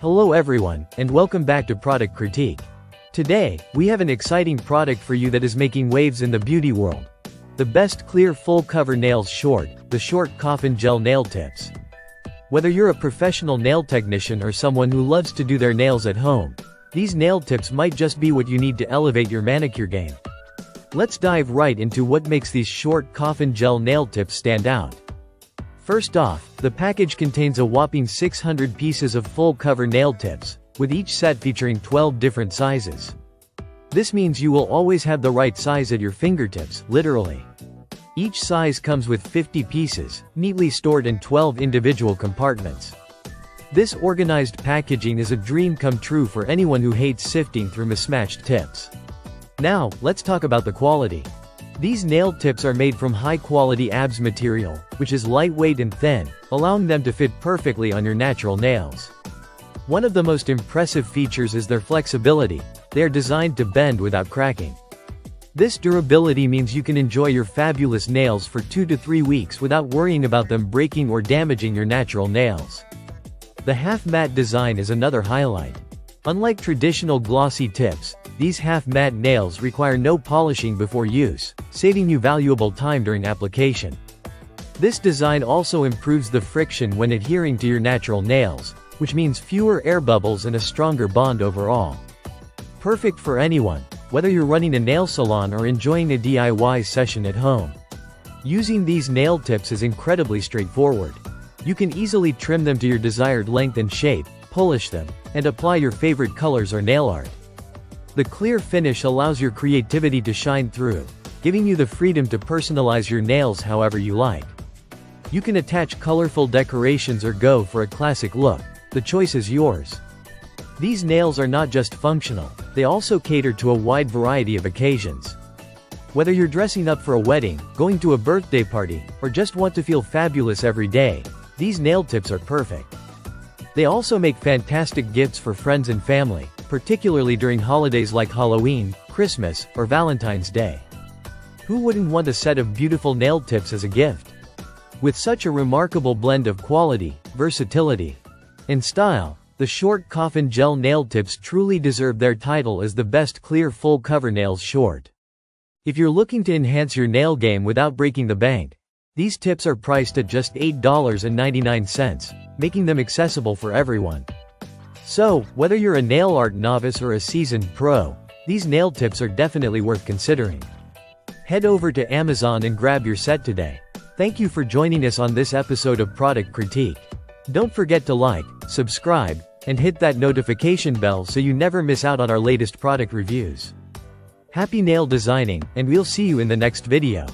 Hello everyone, and welcome back to Product Critique. Today, we have an exciting product for you that is making waves in the beauty world. The best clear full cover nails short, the short Coffin gel nail tips. Whether you're a professional nail technician or someone who loves to do their nails at home, these nail tips might just be what you need to elevate your manicure game. Let's dive right into what makes these short Coffin gel nail tips stand out. First off, the package contains a whopping 600 pieces of full cover nail tips, with each set featuring 12 different sizes. This means you will always have the right size at your fingertips, literally. Each size comes with 50 pieces, neatly stored in 12 individual compartments. This organized packaging is a dream come true for anyone who hates sifting through mismatched tips. Now, let's talk about the quality. These nail tips are made from high-quality ABS material, which is lightweight and thin, allowing them to fit perfectly on your natural nails. One of the most impressive features is their flexibility. They are designed to bend without cracking. This durability means you can enjoy your fabulous nails for 2 to 3 weeks without worrying about them breaking or damaging your natural nails. The half-matte design is another highlight. Unlike traditional glossy tips, these half-matte nails require no polishing before use, saving you valuable time during application. This design also improves the friction when adhering to your natural nails, which means fewer air bubbles and a stronger bond overall. Perfect for anyone, whether you're running a nail salon or enjoying a DIY session at home. Using these nail tips is incredibly straightforward. You can easily trim them to your desired length and shape, polish them, and apply your favorite colors or nail art. The clear finish allows your creativity to shine through, giving you the freedom to personalize your nails however you like. You can attach colorful decorations or go for a classic look. The choice is yours. These nails are not just functional, they also cater to a wide variety of occasions. Whether you're dressing up for a wedding, going to a birthday party, or just want to feel fabulous every day, these nail tips are perfect. They also make fantastic gifts for friends and family, particularly during holidays like Halloween, Christmas, or Valentine's Day. Who wouldn't want a set of beautiful nail tips as a gift? With such a remarkable blend of quality, versatility, and style, the short Coffin gel nail tips truly deserve their title as the best clear full cover nails short. If you're looking to enhance your nail game without breaking the bank, these tips are priced at just $8.99, making them accessible for everyone. So, whether you're a nail art novice or a seasoned pro, these nail tips are definitely worth considering. Head over to Amazon and grab your set today. Thank you for joining us on this episode of Product Critique. Don't forget to like, subscribe, and hit that notification bell so you never miss out on our latest product reviews. Happy nail designing, and we'll see you in the next video.